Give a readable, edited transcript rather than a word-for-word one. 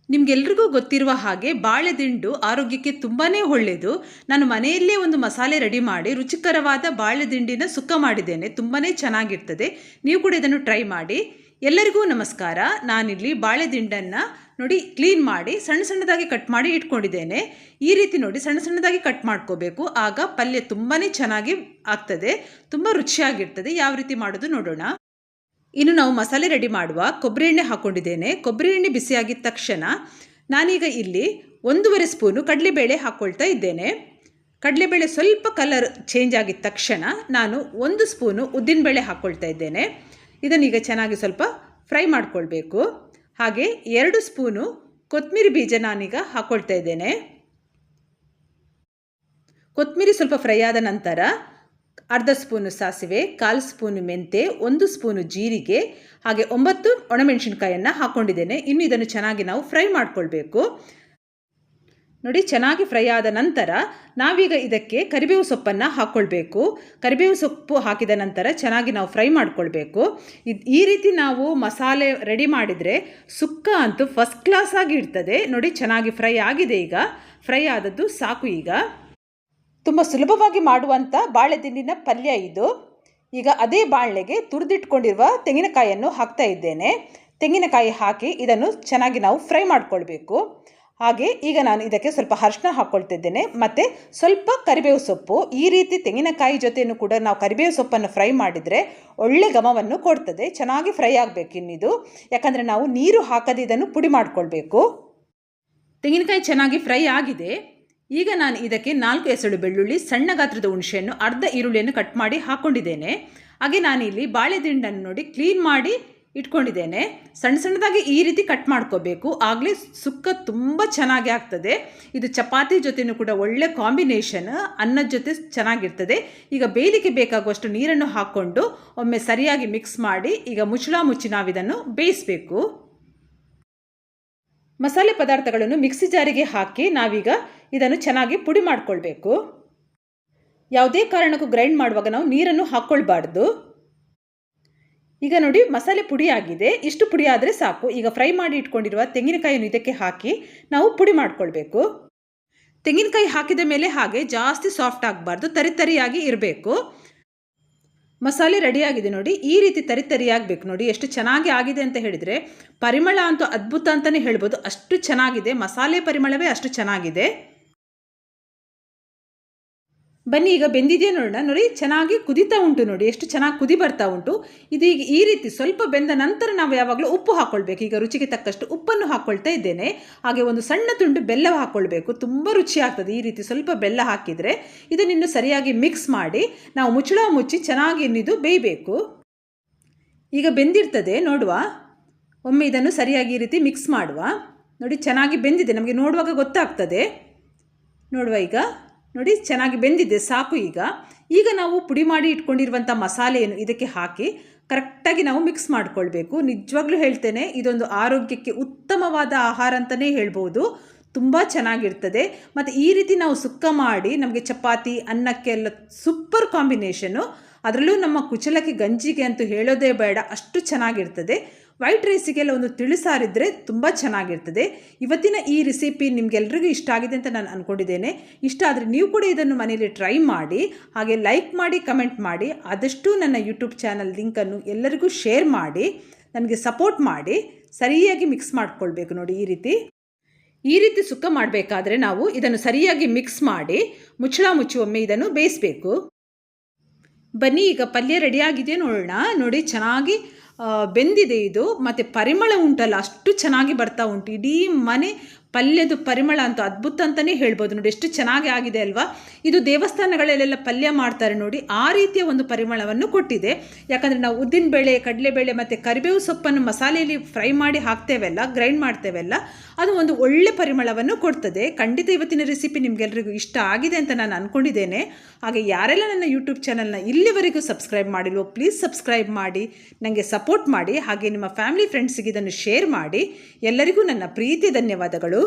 ನಿಮಗೆಲ್ರಿಗೂ ಗೊತ್ತಿರುವ ಹಾಗೆ ಬಾಳೆದಿಂಡು ಆರೋಗ್ಯಕ್ಕೆ ತುಂಬಾ ಒಳ್ಳೆಯದು. ನಾನು ಮನೆಯಲ್ಲೇ ಒಂದು ಮಸಾಲೆ ರೆಡಿ ಮಾಡಿ ರುಚಿಕರವಾದ ಬಾಳೆದಿಂಡಿನ ಸುಕ್ಕ ಮಾಡಿದ್ದೇನೆ. ತುಂಬಾ ಚೆನ್ನಾಗಿರ್ತದೆ. ನೀವು ಕೂಡ ಇದನ್ನು ಟ್ರೈ ಮಾಡಿ. ಎಲ್ಲರಿಗೂ ನಮಸ್ಕಾರ. ನಾನಿಲ್ಲಿ ಬಾಳೆದಿಂಡನ್ನು ನೋಡಿ ಕ್ಲೀನ್ ಮಾಡಿ ಸಣ್ಣ ಸಣ್ಣದಾಗಿ ಕಟ್ ಮಾಡಿ ಇಟ್ಕೊಂಡಿದ್ದೇನೆ. ಈ ರೀತಿ ನೋಡಿ ಸಣ್ಣ ಸಣ್ಣದಾಗಿ ಕಟ್ ಮಾಡ್ಕೋಬೇಕು. ಆಗ ಪಲ್ಯ ತುಂಬಾ ಚೆನ್ನಾಗಿ ಆಗ್ತದೆ, ತುಂಬ ರುಚಿಯಾಗಿರ್ತದೆ. ಯಾವ ರೀತಿ ಮಾಡೋದು ನೋಡೋಣ. ಇನ್ನು ನಾವು ಮಸಾಲೆ ರೆಡಿ ಮಾಡುವ ಕೊಬ್ಬರಿ ಎಣ್ಣೆ ಹಾಕ್ಕೊಂಡಿದ್ದೇನೆ. ಕೊಬ್ಬರಿ ಎಣ್ಣೆ ಬಿಸಿಯಾಗಿದ್ದ ತಕ್ಷಣ ನಾನೀಗ ಇಲ್ಲಿ 1.5 ಸ್ಪೂನು ಕಡಲೆಬೇಳೆ ಹಾಕ್ಕೊಳ್ತಾ ಇದ್ದೇನೆ. ಕಡಲೆಬೇಳೆ ಸ್ವಲ್ಪ ಕಲರ್ ಚೇಂಜ್ ಆಗಿದ್ದ ತಕ್ಷಣ ನಾನು 1 ಸ್ಪೂನು ಉದ್ದಿನಬೇಳೆ ಹಾಕ್ಕೊಳ್ತಾ ಇದ್ದೇನೆ. ಇದನ್ನೀಗ ಚೆನ್ನಾಗಿ ಸ್ವಲ್ಪ ಫ್ರೈ ಮಾಡ್ಕೊಳ್ಬೇಕು. ಹಾಗೆ 2 ಸ್ಪೂನು ಕೊತ್ತಂಬರಿ ಬೀಜ ನಾನೀಗ ಹಾಕ್ಕೊಳ್ತಾ ಇದ್ದೇನೆ. ಕೊತ್ತಂಬರಿ ಸ್ವಲ್ಪ ಫ್ರೈ ಆದ ನಂತರ ಅರ್ಧ ಸ್ಪೂನು ಸಾಸಿವೆ, 1/4 ಸ್ಪೂನು ಮೆಂತೆ, 1 ಸ್ಪೂನು ಜೀರಿಗೆ, ಹಾಗೆ 9 ಒಣಮೆಣಸಿನಕಾಯನ್ನು ಹಾಕ್ಕೊಂಡಿದ್ದೇನೆ. ಇನ್ನು ಇದನ್ನು ಚೆನ್ನಾಗಿ ನಾವು ಫ್ರೈ ಮಾಡ್ಕೊಳ್ಬೇಕು. ನೋಡಿ ಚೆನ್ನಾಗಿ ಫ್ರೈ ಆದ ನಂತರ ನಾವೀಗ ಇದಕ್ಕೆ ಕರಿಬೇವು ಸೊಪ್ಪನ್ನು ಹಾಕ್ಕೊಳ್ಬೇಕು. ಕರಿಬೇವು ಸೊಪ್ಪು ಹಾಕಿದ ನಂತರ ಚೆನ್ನಾಗಿ ನಾವು ಫ್ರೈ ಮಾಡ್ಕೊಳ್ಬೇಕು. ಈ ರೀತಿ ನಾವು ಮಸಾಲೆ ರೆಡಿ ಮಾಡಿದರೆ ಸುಕ್ಕ ಅಂತೂ ಫಸ್ಟ್ ಕ್ಲಾಸ್ ಆಗಿ ಇರ್ತದೆ. ನೋಡಿ ಚೆನ್ನಾಗಿ ಫ್ರೈ ಆಗಿದೆ. ಈಗ ಫ್ರೈ ಆದದ್ದು ಸಾಕು. ಈಗ ತುಂಬ ಸುಲಭವಾಗಿ ಮಾಡುವಂಥ ಬಾಳೆದಿಂಡಿನ ಪಲ್ಯ ಇದು. ಈಗ ಅದೇ ಬಾಳೆಗೆ ತುರಿದಿಟ್ಕೊಂಡಿರುವ ತೆಂಗಿನಕಾಯಿಯನ್ನು ಹಾಕ್ತಾ ಇದ್ದೇನೆ. ತೆಂಗಿನಕಾಯಿ ಹಾಕಿ ಇದನ್ನು ಚೆನ್ನಾಗಿ ನಾವು ಫ್ರೈ ಮಾಡ್ಕೊಳ್ಬೇಕು. ಹಾಗೆ ಈಗ ನಾನು ಇದಕ್ಕೆ ಸ್ವಲ್ಪ ಅರಿಶಿನ ಹಾಕ್ಕೊಳ್ತಿದ್ದೇನೆ ಮತ್ತು ಸ್ವಲ್ಪ ಕರಿಬೇವು ಸೊಪ್ಪು. ಈ ರೀತಿ ತೆಂಗಿನಕಾಯಿ ಜೊತೆಯೂ ಕೂಡ ನಾವು ಕರಿಬೇವು ಸೊಪ್ಪನ್ನು ಫ್ರೈ ಮಾಡಿದರೆ ಒಳ್ಳೆ ಘಮವನ್ನು ಕೊಡ್ತದೆ. ಚೆನ್ನಾಗಿ ಫ್ರೈ ಆಗಬೇಕು ಇನ್ನಿದು, ಯಾಕಂದರೆ ನಾವು ನೀರು ಹಾಕದೆ ಇದನ್ನು ಪುಡಿ ಮಾಡಿಕೊಳ್ಬೇಕು. ತೆಂಗಿನಕಾಯಿ ಚೆನ್ನಾಗಿ ಫ್ರೈ ಆಗಿದೆ. ಈಗ ನಾನು ಇದಕ್ಕೆ 4 ಎಸಳು ಬೆಳ್ಳುಳ್ಳಿ, ಸಣ್ಣ ಗಾತ್ರದ ಹುಣಸೆಹಣ್ಣು, ಅರ್ಧ ಈರುಳ್ಳಿಯನ್ನು ಕಟ್ ಮಾಡಿ ಹಾಕ್ಕೊಂಡಿದ್ದೇನೆ. ಹಾಗೆ ನಾನಿಲ್ಲಿ ಬಾಳೆದಿಂಡನ್ನು ನೋಡಿ ಕ್ಲೀನ್ ಮಾಡಿ ಇಟ್ಕೊಂಡಿದ್ದೇನೆ. ಸಣ್ಣ ಸಣ್ಣದಾಗಿ ಈ ರೀತಿ ಕಟ್ ಮಾಡ್ಕೋಬೇಕು. ಆಗಲೇ ಸುಕ್ಕ ತುಂಬ ಚೆನ್ನಾಗಿ ಆಗ್ತದೆ. ಇದು ಚಪಾತಿ ಜೊತೆನೂ ಕೂಡ ಒಳ್ಳೆ ಕಾಂಬಿನೇಷನ್, ಅನ್ನದ ಜೊತೆ ಚೆನ್ನಾಗಿರ್ತದೆ. ಈಗ ಬೇಯಲಿಕ್ಕೆ ಬೇಕಾಗುವಷ್ಟು ನೀರನ್ನು ಹಾಕ್ಕೊಂಡು ಒಮ್ಮೆ ಸರಿಯಾಗಿ ಮಿಕ್ಸ್ ಮಾಡಿ ಈಗ ಮುಚ್ಚಿ ನಾವಿದನ್ನು ಬೇಯಿಸಬೇಕು. ಮಸಾಲೆ ಪದಾರ್ಥಗಳನ್ನು ಮಿಕ್ಸಿ ಜಾರಿಗೆ ಹಾಕಿ ನಾವೀಗ ಇದನ್ನು ಚೆನ್ನಾಗಿ ಪುಡಿ ಮಾಡಿಕೊಳ್ಬೇಕು. ಯಾವುದೇ ಕಾರಣಕ್ಕೂ ಗ್ರೈಂಡ್ ಮಾಡುವಾಗ ನಾವು ನೀರನ್ನು ಹಾಕ್ಕೊಳ್ಬಾರ್ದು. ಈಗ ನೋಡಿ ಮಸಾಲೆ ಪುಡಿ ಆಗಿದೆ. ಇಷ್ಟು ಪುಡಿ ಆದರೆ ಸಾಕು. ಈಗ ಫ್ರೈ ಮಾಡಿ ಇಟ್ಕೊಂಡಿರುವ ತೆಂಗಿನಕಾಯಿಯನ್ನು ಇದಕ್ಕೆ ಹಾಕಿ ನಾವು ಪುಡಿ ಮಾಡಿಕೊಳ್ಬೇಕು. ತೆಂಗಿನಕಾಯಿ ಹಾಕಿದ ಮೇಲೆ ಹಾಗೆ ಜಾಸ್ತಿ ಸಾಫ್ಟ್ ಆಗಬಾರ್ದು, ತರಿಯಾಗಿ ಇರಬೇಕು. ಮಸಾಲೆ ರೆಡಿಯಾಗಿದೆ ನೋಡಿ. ಈ ರೀತಿ ತರಿಯಾಗಬೇಕು. ನೋಡಿ ಎಷ್ಟು ಚೆನ್ನಾಗಿ ಆಗಿದೆ ಅಂತ ಹೇಳಿದರೆ ಪರಿಮಳ ಅಂತೂ ಅದ್ಭುತ ಅಂತಲೇ ಹೇಳ್ಬೋದು. ಅಷ್ಟು ಚೆನ್ನಾಗಿದೆ. ಮಸಾಲೆ ಪರಿಮಳವೇ ಅಷ್ಟು ಚೆನ್ನಾಗಿದೆ. ಬನ್ನಿ ಈಗ ಬೆಂದಿದೆಯೇ ನೋಡೋಣ. ನೋಡಿ ಚೆನ್ನಾಗಿ ಕುದಿತಾ ಉಂಟು. ನೋಡಿ ಎಷ್ಟು ಚೆನ್ನಾಗಿ ಕುದಿ ಬರ್ತಾ ಉಂಟು. ಇದು ಈಗ ಈ ರೀತಿ ಸ್ವಲ್ಪ ಬೆಂದ ನಂತರ ನಾವು ಯಾವಾಗಲೂ ಉಪ್ಪು ಹಾಕ್ಕೊಳ್ಬೇಕು. ಈಗ ರುಚಿಗೆ ತಕ್ಕಷ್ಟು ಉಪ್ಪನ್ನು ಹಾಕ್ಕೊಳ್ತಾ ಇದ್ದೇನೆ. ಹಾಗೆ ಒಂದು ಸಣ್ಣ ತುಂಡು ಬೆಲ್ಲ ಹಾಕ್ಕೊಳ್ಬೇಕು. ತುಂಬ ರುಚಿ ಆಗ್ತದೆ ಈ ರೀತಿ ಸ್ವಲ್ಪ ಬೆಲ್ಲ ಹಾಕಿದರೆ. ಇದನ್ನು ಸರಿಯಾಗಿ ಮಿಕ್ಸ್ ಮಾಡಿ ನಾವು ಮುಚ್ಚಿ ಚೆನ್ನಾಗಿ ಇನ್ನಿದು ಬೇಯಬೇಕು. ಈಗ ಬೆಂದಿರ್ತದೆ ನೋಡುವ. ಒಮ್ಮೆ ಇದನ್ನು ಸರಿಯಾಗಿ ಈ ರೀತಿ ಮಿಕ್ಸ್ ಮಾಡುವ. ನೋಡಿ ಚೆನ್ನಾಗಿ ಬೆಂದಿದೆ, ನಮಗೆ ನೋಡುವಾಗ ಗೊತ್ತಾಗ್ತದೆ. ನೋಡುವ ಈಗ ನೋಡಿ ಚೆನ್ನಾಗಿ ಬೆಂದಿದೆ, ಸಾಕು. ಈಗ ನಾವು ಪುಡಿ ಮಾಡಿ ಇಟ್ಕೊಂಡಿರುವಂಥ ಮಸಾಲೆಯನ್ನು ಇದಕ್ಕೆ ಹಾಕಿ ಕರೆಕ್ಟಾಗಿ ನಾವು ಮಿಕ್ಸ್ ಮಾಡಿಕೊಳ್ಬೇಕು. ನಿಜವಾಗ್ಲೂ ಹೇಳ್ತೇನೆ, ಇದೊಂದು ಆರೋಗ್ಯಕ್ಕೆ ಉತ್ತಮವಾದ ಆಹಾರ ಅಂತಲೇ ಹೇಳ್ಬೋದು. ತುಂಬ ಚೆನ್ನಾಗಿರ್ತದೆ. ಮತ್ತು ಈ ರೀತಿ ನಾವು ಸುಕ್ಕ ಮಾಡಿ ನಮಗೆ ಚಪಾತಿ ಅನ್ನಕ್ಕೆಲ್ಲ ಸೂಪರ್ ಕಾಂಬಿನೇಷನ್ನು. ಅದರಲ್ಲೂ ನಮ್ಮ ಕುಚಲಕ್ಕಿ ಗಂಜಿಗೆ ಅಂತೂ ಹೇಳೋದೇ ಬೇಡ, ಅಷ್ಟು ಚೆನ್ನಾಗಿರ್ತದೆ. ವೈಟ್ ರೈಸಿಗೆಲ್ಲ ಒಂದು ತಿಳಿಸಾರಿದ್ರೆ ತುಂಬ ಚೆನ್ನಾಗಿರ್ತದೆ. ಇವತ್ತಿನ ಈ ರೆಸಿಪಿ ನಿಮಗೆಲ್ರಿಗೂ ಇಷ್ಟ ಆಗಿದೆ ಅಂತ ನಾನು ಅಂದ್ಕೊಂಡಿದ್ದೇನೆ. ಇಷ್ಟ ಆದರೆ ನೀವು ಕೂಡ ಇದನ್ನು ಮನೆಯಲ್ಲಿ ಟ್ರೈ ಮಾಡಿ. ಹಾಗೆ ಲೈಕ್ ಮಾಡಿ, ಕಮೆಂಟ್ ಮಾಡಿ. ಆದಷ್ಟು ನನ್ನ ಯೂಟ್ಯೂಬ್ ಚಾನಲ್ ಲಿಂಕನ್ನು ಎಲ್ಲರಿಗೂ ಶೇರ್ ಮಾಡಿ ನನಗೆ ಸಪೋರ್ಟ್ ಮಾಡಿ. ಸರಿಯಾಗಿ ಮಿಕ್ಸ್ ಮಾಡಿಕೊಳ್ಬೇಕು. ನೋಡಿ ಈ ರೀತಿ ಸುಕ್ಕ ಮಾಡಬೇಕಾದ್ರೆ ನಾವು ಇದನ್ನು ಸರಿಯಾಗಿ ಮಿಕ್ಸ್ ಮಾಡಿ ಮುಚ್ಚಿ ಒಮ್ಮೆ ಇದನ್ನು ಬೇಯಿಸಬೇಕು. ಬನ್ನಿ ಈಗ ಪಲ್ಯ ರೆಡಿಯಾಗಿದೆ ನೋಡೋಣ. ನೋಡಿ ಚೆನ್ನಾಗಿ ಬೆಂದಿದೆ ಇದು. ಮತ್ತು ಪರಿಮಳ ಉಂಟಲ್ಲ ಅಷ್ಟು ಚೆನ್ನಾಗಿ ಬರ್ತಾ ಉಂಟು. ಇಡೀ ಮನೆ ಪಲ್ಯದ ಪರಿಮಳ ಅಂತೂ ಅದ್ಭುತ ಅಂತಲೇ ಹೇಳ್ಬೋದು. ನೋಡಿ ಎಷ್ಟು ಚೆನ್ನಾಗಿ ಆಗಿದೆ ಅಲ್ವಾ. ಇದು ದೇವಸ್ಥಾನಗಳಲ್ಲೆಲ್ಲ ಪಲ್ಯ ಮಾಡ್ತಾರೆ ನೋಡಿ, ಆ ರೀತಿಯ ಒಂದು ಪರಿಮಳವನ್ನು ಕೊಟ್ಟಿದೆ. ಯಾಕಂದರೆ ನಾವು ಉದ್ದಿನಬೇಳೆ, ಕಡಲೆಬೇಳೆ ಮತ್ತು ಕರಿಬೇವು ಸೊಪ್ಪನ್ನು ಮಸಾಲೆಯಲ್ಲಿ ಫ್ರೈ ಮಾಡಿ ಹಾಕ್ತೇವೆಲ್ಲ, ಗ್ರೈಂಡ್ ಮಾಡ್ತೇವೆಲ್ಲ, ಅದು ಒಂದು ಒಳ್ಳೆ ಪರಿಮಳವನ್ನು ಕೊಡ್ತದೆ. ಖಂಡಿತ ಇವತ್ತಿನ ರೆಸಿಪಿ ನಿಮಗೆಲ್ಲರಿಗೂ ಇಷ್ಟ ಆಗಿದೆ ಅಂತ ನಾನು ಅಂದ್ಕೊಂಡಿದ್ದೇನೆ. ಹಾಗೆ ಯಾರೆಲ್ಲ ನನ್ನ ಯೂಟ್ಯೂಬ್ ಚಾನಲ್ನ ಇಲ್ಲಿವರೆಗೂ ಸಬ್ಸ್ಕ್ರೈಬ್ ಮಾಡಿಲ್ವೋ ಪ್ಲೀಸ್ ಸಬ್ಸ್ಕ್ರೈಬ್ ಮಾಡಿ, ನನಗೆ ಸಪೋರ್ಟ್ ಮಾಡಿ. ಹಾಗೆ ನಿಮ್ಮ ಫ್ಯಾಮಿಲಿ ಫ್ರೆಂಡ್ಸಿಗೆ ಇದನ್ನು ಶೇರ್ ಮಾಡಿ. ಎಲ್ಲರಿಗೂ ನನ್ನ ಪ್ರೀತಿ ಧನ್ಯವಾದಗಳು.